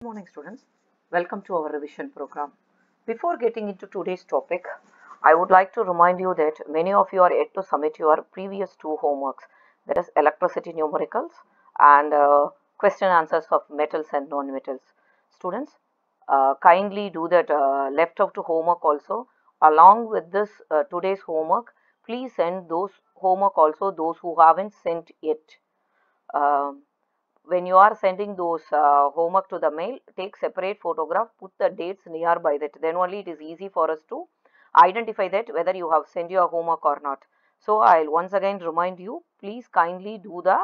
Good morning, students. Welcome to our revision program. Before getting into today's topic, I would like to remind you that many of you are yet to submit your previous two homeworks, that is electricity numericals and question answers of metals and non-metals. Students, kindly do that left out to homework also. Along with this today's homework, please send those homework also those who haven't sent yet. Um when you are sending those homework to the mail, take separate photograph, put the dates nearby that, then only it is easy for us to identify that whether you have sent your homework or not. So I'll once again remind you, please kindly do the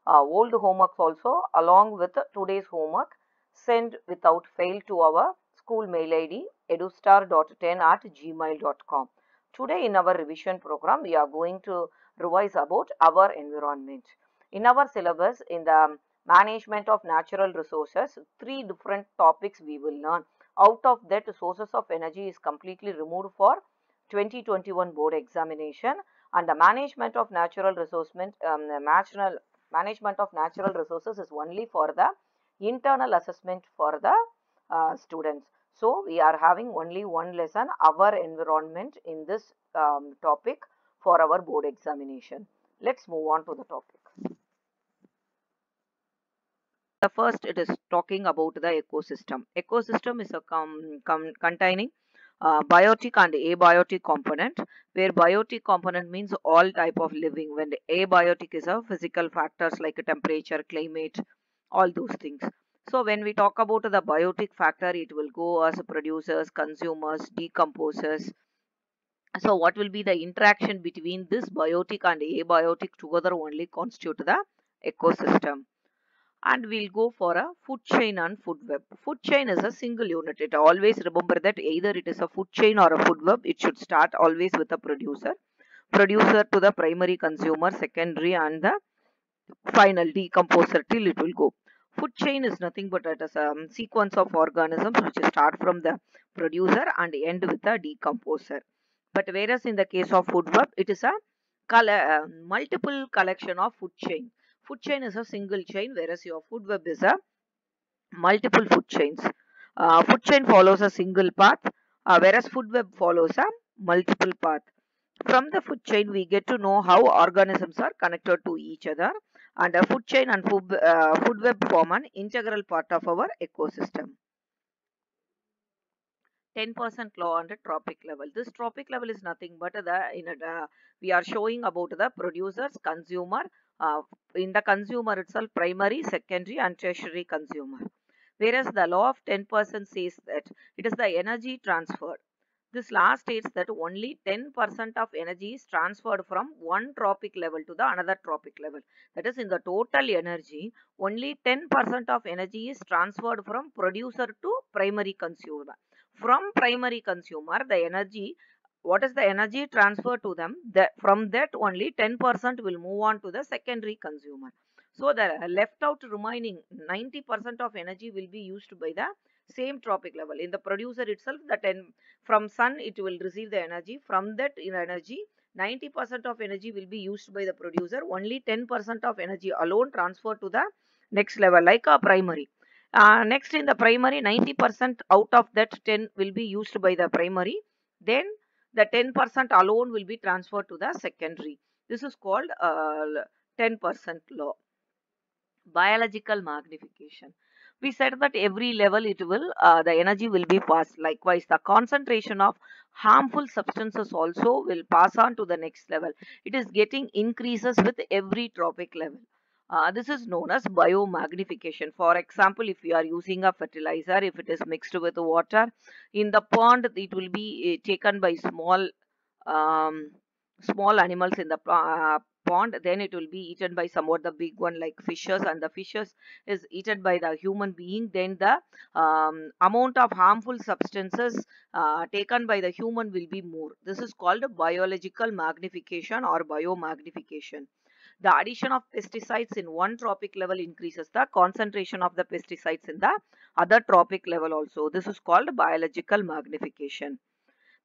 old homeworks also along with today's homework. Send without fail to our school mail id edustar.10@gmail.com. Today in our revision program, we are going to revise about our environment. In our syllabus, in the management of natural resources, three different topics we will learn. Out of that, sources of energy is completely removed for 2021 board examination, and the management of natural management of natural resources is only for the internal assessment for the students. So we are having only one lesson, our environment, in this topic for our board examination. Let's move on to the topic. The first, it is talking about the ecosystem. Ecosystem is a containing biotic and abiotic component, where biotic component means all type of living, when the abiotic is a physical factors like temperature, climate, all those things. So when we talk about the biotic factor, it will go as producers, consumers, decomposers. So what will be the interaction between this biotic and abiotic together only constitute the ecosystem. And we'll go for a food chain and food web. Food chain is a single unit. It always remember that either it is a food chain or a food web. It should start always with a producer to the primary consumer, secondary, and the final decomposer till it will go. Food chain is nothing but it is a sequence of organisms which start from the producer and end with the decomposer. But whereas in the case of food web, it is a multiple collection of food chain. Food chain is a single chain, whereas your food web is a multiple food chains. Food chain follows a single path, whereas food web follows a multiple path. From the food chain, we get to know how organisms are connected to each other, and a food chain and food web form an integral part of our ecosystem. 10% law under tropic level. This tropic level is nothing but we are showing about the producers, consumer, in the consumer itself, primary, secondary, and tertiary consumer. Whereas the law of 10% says that it is the energy transferred. This law states that only 10% of energy is transferred from one tropic level to the another tropic level. That is, in the total energy, only 10% of energy is transferred from producer to primary consumer. From primary consumer, the energy, what is the energy transferred to them? From that only 10% will move on to the secondary consumer. So the left out remaining 90% of energy will be used by the same tropic level. In the producer itself, the 10 from sun it will receive the energy. From that energy, 90% of energy will be used by the producer. Only 10% of energy alone transferred to the next level, like a primary. Next, in the primary, 90% out of that 10 will be used by the primary. Then the 10% alone will be transferred to the secondary. This is called 10% law. Biological magnification. We said that every level it will the energy will be passed. Likewise, the concentration of harmful substances also will pass on to the next level. It is getting increases with every tropic level. This is known as biomagnification. For example, if you are using a fertilizer, if it is mixed with water in the pond, it will be taken by um, small animals in the pond. Then it will be eaten by somewhat the big one like fishes, and the fishes is eaten by the human being. Then the amount of harmful substances taken by the human will be more. This is called biological magnification or biomagnification. The addition of pesticides in one tropic level increases the concentration of the pesticides in the other tropic level also. This is called biological magnification.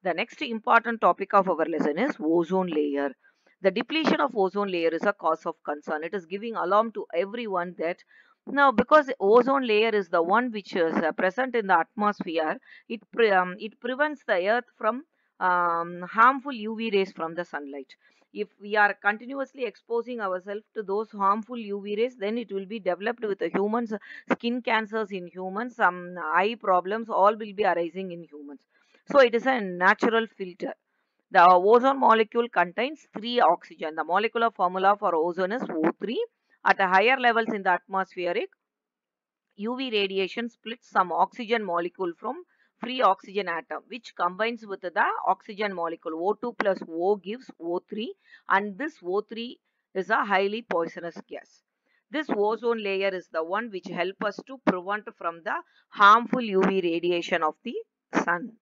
The next important topic of our lesson is ozone layer. The depletion of ozone layer is a cause of concern. It is giving alarm to everyone that Now, because the ozone layer is the one which is present in the atmosphere, it prevents the earth from harmful UV rays from the sunlight. If we are continuously exposing ourselves to those harmful UV rays, then it will be developed with the humans, skin cancers in humans, some eye problems, all will be arising in humans. So it is a natural filter. The ozone molecule contains 3 oxygen. The molecular formula for ozone is O3. At a higher levels in the atmospheric, UV radiation splits some oxygen molecule from free oxygen atom, which combines with the oxygen molecule. O2 plus O gives O3, and this O3 is a highly poisonous gas. This ozone layer is the one which helps us to prevent from the harmful UV radiation of the sun.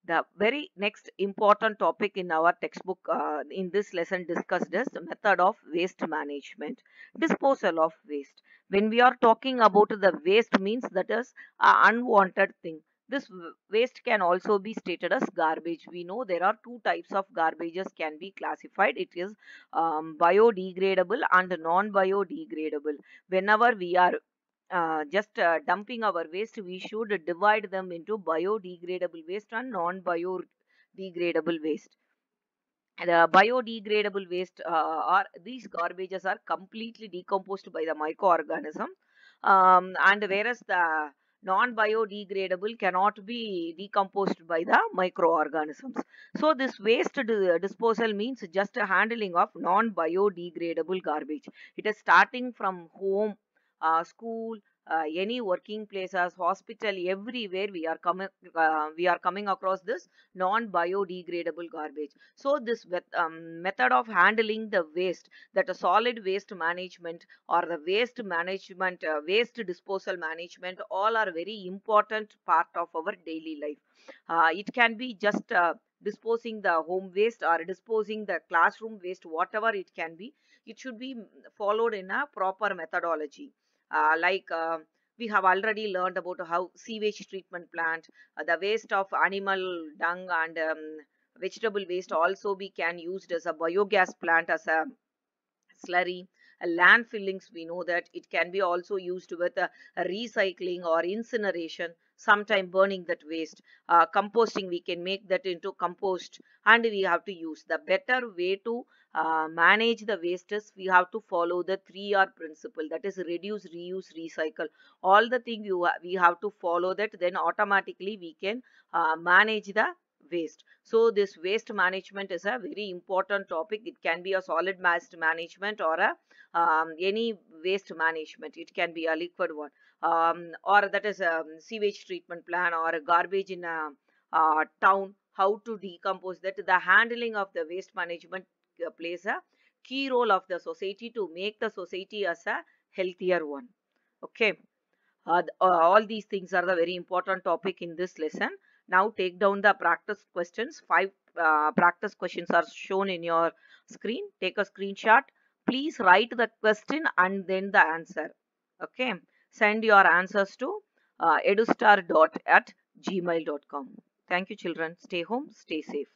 The very next important topic in our textbook in this lesson discussed is the method of waste management, disposal of waste. When we are talking about the waste means that is unwanted thing. This waste can also be stated as garbage. We know there are two types of garbages can be classified. It is biodegradable and non-biodegradable. Whenever we are just dumping our waste, we should divide them into biodegradable waste and non-biodegradable waste. The biodegradable waste are these garbages are completely decomposed by the microorganism, and whereas the non-biodegradable cannot be decomposed by the microorganisms. So this waste disposal means just a handling of non-biodegradable garbage. It is starting from home, school, any working places, hospital, everywhere we are coming across this non-biodegradable garbage. So this method of handling the waste, that a solid waste management or the waste management, waste disposal management, all are very important part of our daily life. It can be just disposing the home waste or disposing the classroom waste, whatever it can be. It should be followed in a proper methodology. We have already learned about how sewage treatment plant, the waste of animal dung and vegetable waste also be can used as a biogas plant, as a slurry. Landfillings, we know that it can be also used with recycling or incineration, sometime burning that waste. Composting, we can make that into compost, and we have to use the better way to manage the wastes. We have to follow the 3R principle, that is reduce, reuse, recycle. All the thing we have to follow that, then automatically we can manage the waste. So this waste management is a very important topic. It can be a solid waste management or a any waste management. It can be a liquid one, or that is a sewage treatment plan or a garbage in a town. How to decompose that? The handling of the waste management plays a key role of the society to make the society as a healthier one. Okay. All these things are the very important topic in this lesson. Now take down the practice questions. 5 practice questions are shown in your screen. Take a screenshot. Please write the question and then the answer. Okay. Send your answers to edustar@gmail.com. Thank you, children. Stay home, stay safe.